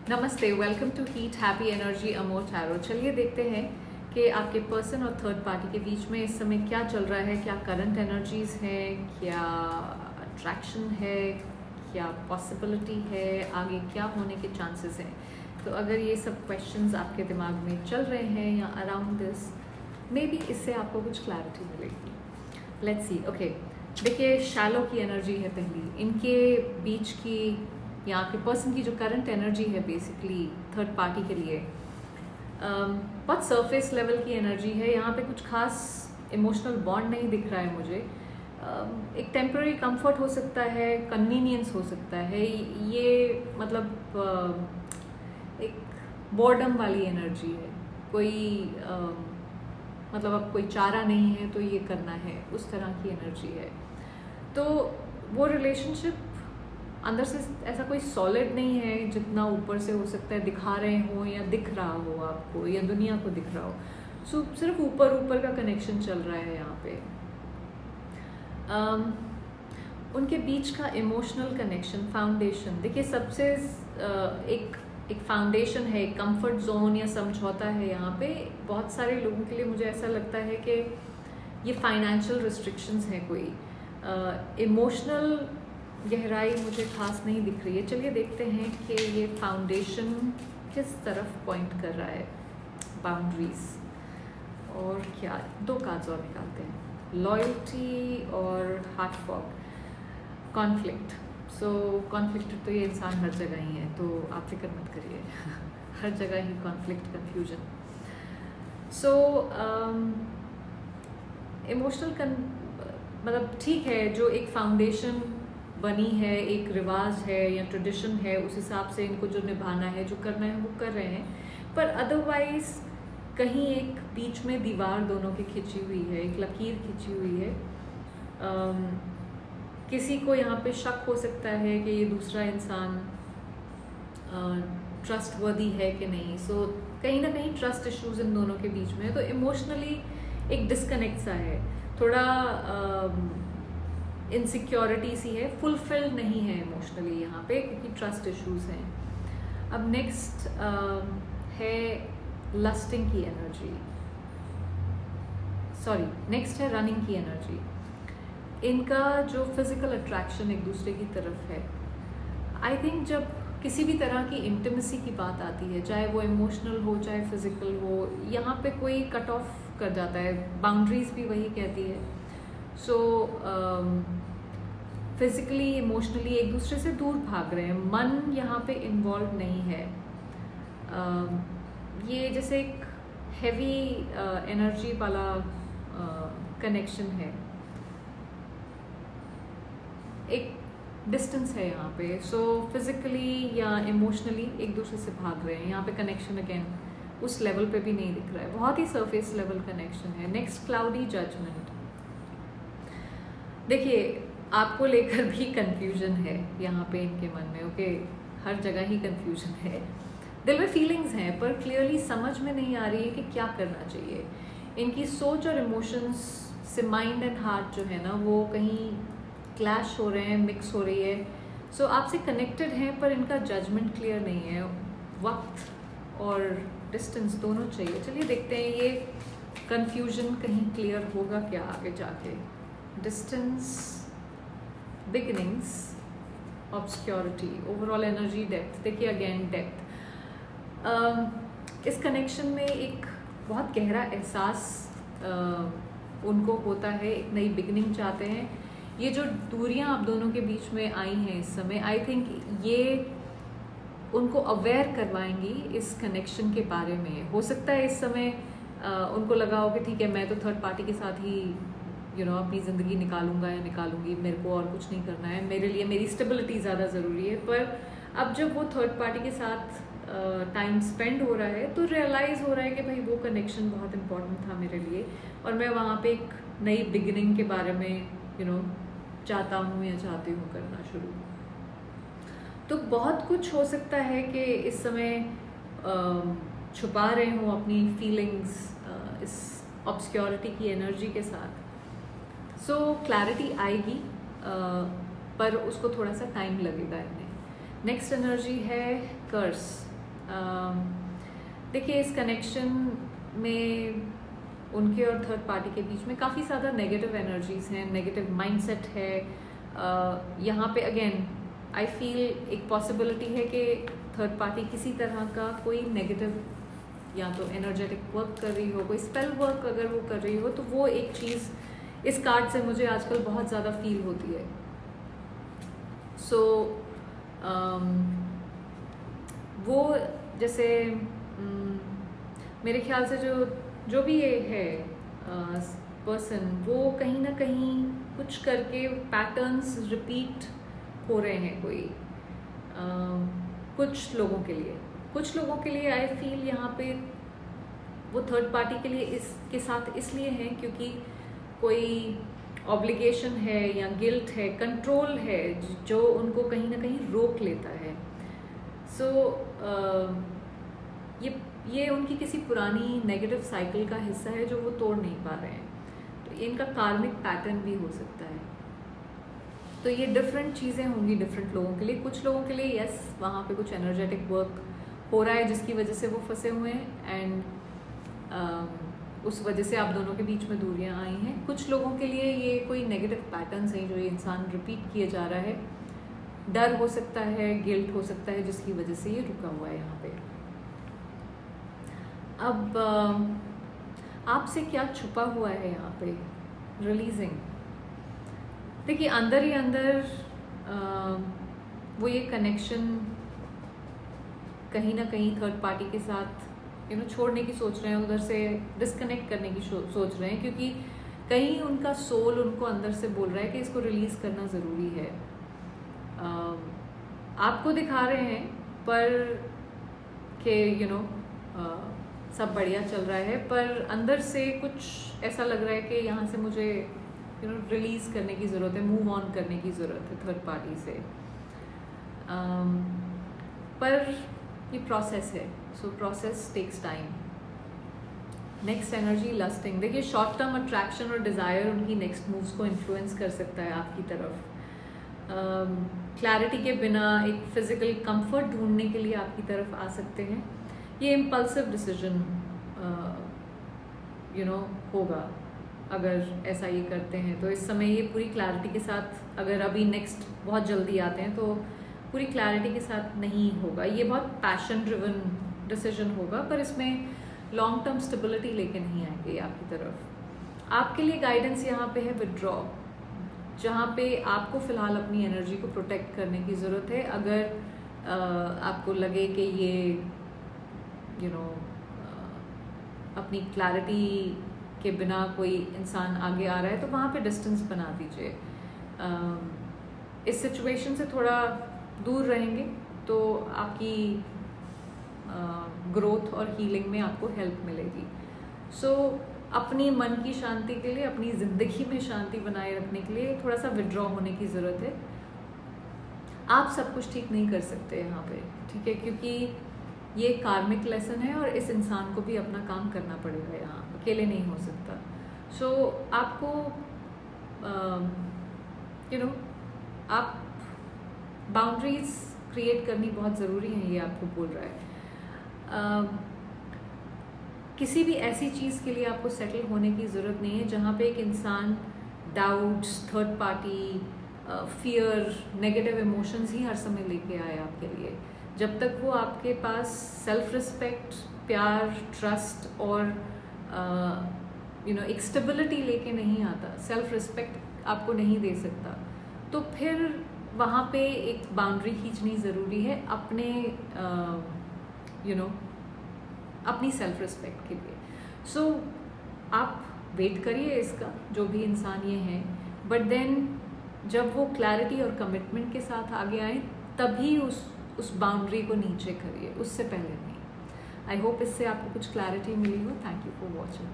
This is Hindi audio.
नमस्ते, welcome to heat happy energy amor tarot. चलिए देखते हैं कि आपके पर्सन और थर्ड पार्टी के बीच में इस समय क्या चल रहा है। क्या करंट एनर्जीज हैं, क्या अट्रैक्शन है, क्या पॉसिबिलिटी है, आगे क्या होने के चांसेस हैं। तो अगर ये सब क्वेश्चंस आपके दिमाग में चल रहे हैं या अराउंड दिस, मे बी इससे आपको कुछ क्लैरिटी मिलेगी। Let's see. ओके, देखिए शैलो की एनर्जी है पहली, इनके बीच की या आपके पर्सन की जो करंट एनर्जी है बेसिकली थर्ड पार्टी के लिए बहुत सरफेस लेवल की एनर्जी है। यहाँ पे कुछ खास इमोशनल बॉन्ड नहीं दिख रहा है मुझे। एक टेम्पररी कंफर्ट हो सकता है, कन्वीनियंस हो सकता है, ये मतलब एक बोर्डम वाली एनर्जी है। कोई मतलब अब कोई चारा नहीं है तो ये करना है, उस तरह की एनर्जी है। तो वो रिलेशनशिप अंदर से ऐसा कोई सॉलिड नहीं है जितना ऊपर से हो सकता है दिखा रहे हो या दिख रहा हो आपको या दुनिया को दिख रहा हो। सो सिर्फ ऊपर ऊपर का कनेक्शन चल रहा है यहाँ पे। उनके बीच का इमोशनल कनेक्शन, फाउंडेशन, देखिए सबसे एक फाउंडेशन है, एक कंफर्ट जोन या समझौता है यहाँ पे। बहुत सारे लोगों के लिए मुझे ऐसा लगता है कि ये फाइनेंशियल रिस्ट्रिक्शंस हैं। कोई इमोशनल गहराई मुझे खास नहीं दिख रही है। चलिए देखते हैं कि ये फाउंडेशन किस तरफ पॉइंट कर रहा है। बाउंड्रीज और क्या, दो कार्ड्स और निकालते हैं, लॉयल्टी और हार्ट फॉग, कॉन्फ्लिक्ट। सो कॉन्फ्लिक्ट तो ये इंसान हर जगह ही है, तो आप फिक्र मत करिए हर जगह ही कॉन्फ्लिक्ट, कन्फ्यूजन। सो इमोशनल मतलब ठीक है, जो एक फाउंडेशन बनी है, एक रिवाज है या ट्रेडिशन है, उस हिसाब से इनको जो निभाना है, जो करना है वो कर रहे हैं। पर अदरवाइज कहीं एक बीच में दीवार दोनों की खिंची हुई है, एक लकीर खिंची हुई है। किसी को यहाँ पे शक हो सकता है कि ये दूसरा इंसान ट्रस्टवर्दी है कि नहीं। सो कहीं ना कहीं ट्रस्ट इश्यूज इन दोनों के बीच में है। तो इमोशनली एक डिस्कनेक्ट सा है, थोड़ा इनसिक्योरिटी सी है, फुलफिल्ड नहीं है इमोशनली यहाँ पे, क्योंकि ट्रस्ट इश्यूज हैं। अब नेक्स्ट है लस्टिंग की एनर्जी, सॉरी नेक्स्ट है रनिंग की एनर्जी। इनका जो फिजिकल अट्रैक्शन एक दूसरे की तरफ है, आई थिंक जब किसी भी तरह की इंटीमेसी की बात आती है, चाहे वो इमोशनल हो चाहे फिजिकल हो, यहाँ पे कोई कट ऑफ कर जाता है। बाउंड्रीज भी वही कहती है। सो फिजिकली इमोशनली एक दूसरे से दूर भाग रहे हैं, मन यहाँ पे इन्वॉल्व नहीं है। ये जैसे एक हैवी एनर्जी वाला कनेक्शन है, एक डिस्टेंस है यहाँ पे। सो फिजिकली या इमोशनली एक दूसरे से भाग रहे हैं। यहाँ पे कनेक्शन अगेन उस लेवल पे भी नहीं दिख रहा है, बहुत ही सरफेस लेवल कनेक्शन है। Next cloudy judgement. देखिए आपको लेकर भी कंफ्यूजन है यहाँ पे इनके मन में। ओके, हर जगह ही कंफ्यूजन है, दिल में फीलिंग्स हैं, पर क्लियरली समझ में नहीं आ रही है कि क्या करना चाहिए। इनकी सोच और इमोशंस से माइंड एंड हार्ट जो है ना, वो कहीं क्लैश हो रहे हैं, मिक्स हो रही है। सो आपसे कनेक्टेड हैं पर इनका जजमेंट क्लियर नहीं है। वक्त और डिस्टेंस दोनों चाहिए। चलिए देखते हैं ये कंफ्यूजन कहीं क्लियर होगा क्या आगे जाके। Distance, beginnings, obscurity, overall energy, depth. देखिए अगेन डेप्थ। इस कनेक्शन में एक बहुत गहरा एहसास उनको होता है, एक नई बिगिनिंग चाहते हैं। ये जो दूरियां आप दोनों के बीच में आई हैं इस समय, आई थिंक ये उनको अवेयर करवाएंगी इस कनेक्शन के बारे में। हो सकता है इस समय उनको लगा हो कि ठीक है, मैं तो थर्ड पार्टी के साथ ही अपनी ज़िंदगी निकालूंगा या निकालूंगी, मेरे को और कुछ नहीं करना है, मेरे लिए मेरी स्टेबिलिटी ज़्यादा ज़रूरी है। पर अब जब वो थर्ड पार्टी के साथ टाइम स्पेंड हो रहा है तो रियलाइज़ हो रहा है कि भाई वो कनेक्शन बहुत इम्पोर्टेंट था मेरे लिए, और मैं वहाँ पे एक नई बिगिनिंग के बारे में चाहता हूँ या चाहती हूँ करना शुरू। तो बहुत कुछ हो सकता है कि इस समय छुपा रहे हों अपनी फीलिंग्स इस ऑब्सक्योरिटी की एनर्जी के साथ। सो क्लैरिटी आएगी, पर उसको थोड़ा सा टाइम लगेगा इन्हें। नेक्स्ट एनर्जी है कर्स, देखिए, इस कनेक्शन में उनके और थर्ड पार्टी के बीच में काफ़ी ज़्यादा नेगेटिव एनर्जीज हैं, नेगेटिव माइंडसेट है। यहाँ पे अगेन आई फील एक पॉसिबिलिटी है कि थर्ड पार्टी किसी तरह का कोई नेगेटिव या तो एनर्जेटिक वर्क कर रही हो, कोई स्पेल वर्क अगर वो कर रही हो, तो वो एक चीज़ इस कार्ड से मुझे आजकल बहुत ज़्यादा फील होती है। सो वो जैसे मेरे ख्याल से जो भी ये है पर्सन, वो कहीं ना कहीं कुछ करके पैटर्न्स रिपीट हो रहे हैं कोई कुछ लोगों के लिए आई फील यहाँ पे वो थर्ड पार्टी के लिए इसके साथ इसलिए है क्योंकि कोई ऑब्लिगेशन है या गिल्ट है, कंट्रोल है जो उनको कहीं ना कहीं रोक लेता है। सो ये उनकी किसी पुरानी नेगेटिव साइकिल का हिस्सा है जो वो तोड़ नहीं पा रहे हैं। तो इनका कार्मिक पैटर्न भी हो सकता है। तो ये डिफरेंट चीज़ें होंगी डिफरेंट लोगों के लिए। कुछ लोगों के लिए यस, वहाँ पे कुछ एनर्जेटिक वर्क हो रहा है जिसकी वजह से वो फंसे हुए हैं एंड उस वजह से आप दोनों के बीच में दूरियां आई हैं। कुछ लोगों के लिए ये कोई नेगेटिव पैटर्न्स हैं जो ये इंसान रिपीट किए जा रहा है। डर हो सकता है, गिल्ट हो सकता है जिसकी वजह से ये रुका हुआ है यहाँ पे। अब आपसे क्या छुपा हुआ है यहाँ पे? रिलीजिंग। देखिए, अंदर ही अंदर वो ये कनेक्शन कहीं ना कहीं थर्ड पार्टी के साथ छोड़ने की सोच रहे हैं, उधर से डिस्कनेक्ट करने की सोच रहे हैं, क्योंकि कहीं उनका सोल उनको अंदर से बोल रहा है कि इसको रिलीज करना ज़रूरी है। आपको दिखा रहे हैं पर कि सब बढ़िया चल रहा है, पर अंदर से कुछ ऐसा लग रहा है कि यहाँ से मुझे रिलीज करने की ज़रूरत है, मूव ऑन करने की ज़रूरत है थर्ड पार्टी से। पर ये प्रोसेस है, so process takes time. Next energy lasting. देखिए, शॉर्ट टर्म अट्रैक्शन और डिज़ायर उनकी नेक्स्ट मूव्स को इन्फ्लुएंस कर सकता है आपकी तरफ। क्लैरिटी के बिना एक फिजिकल कंफर्ट ढूंढने के लिए आपकी तरफ आ सकते हैं। ये इम्पल्सिव डिसीजन होगा अगर ऐसा ये करते हैं। तो इस समय ये पूरी क्लैरिटी के साथ, अगर अभी नेक्स्ट बहुत जल्दी आते हैं तो पूरी क्लैरिटी के साथ नहीं होगा। ये बहुत पैशन ड्रिवन डिसीजन होगा, पर इसमें लॉन्ग टर्म स्टेबिलिटी लेके नहीं आएंगे आपकी तरफ। आपके लिए गाइडेंस यहाँ पे है विड्रॉ, जहाँ पे आपको फ़िलहाल अपनी एनर्जी को प्रोटेक्ट करने की ज़रूरत है। अगर आपको लगे कि ये अपनी क्लैरिटी के बिना कोई इंसान आगे आ रहा है तो वहाँ पे डिस्टेंस बना दीजिए। इस सिचुएशन से थोड़ा दूर रहेंगे तो आपकी ग्रोथ और हीलिंग में आपको हेल्प मिलेगी। सो अपनी मन की शांति के लिए, अपनी ज़िंदगी में शांति बनाए रखने के लिए थोड़ा सा विड्रॉ होने की ज़रूरत है। आप सब कुछ ठीक नहीं कर सकते यहाँ पे, ठीक है, क्योंकि ये कार्मिक लेसन है और इस इंसान को भी अपना काम करना पड़ेगा, यहाँ अकेले नहीं हो सकता। सो आपको आप बाउंड्रीज क्रिएट करनी बहुत ज़रूरी है, ये आपको बोल रहा है। किसी भी ऐसी चीज़ के लिए आपको सेटल होने की ज़रूरत नहीं है जहाँ पे एक इंसान doubts, third party, fear, negative emotions ही हर समय लेके आए आपके लिए। जब तक वो आपके पास सेल्फ रिस्पेक्ट, प्यार, ट्रस्ट और एक स्टेबिलिटी लेके नहीं आता, सेल्फ रिस्पेक्ट आपको नहीं दे सकता, तो फिर वहाँ पे एक बाउंड्री खींचनी ज़रूरी है अपने अपनी सेल्फ रिस्पेक्ट के लिए। सो आप वेट करिए इसका, जो भी इंसान ये है, बट देन जब वो क्लैरिटी और कमिटमेंट के साथ आगे आए तभी उस बाउंड्री को नीचे करिए, उससे पहले नहीं। आई होप इससे आपको कुछ क्लैरिटी मिली हो। Thank you for watching.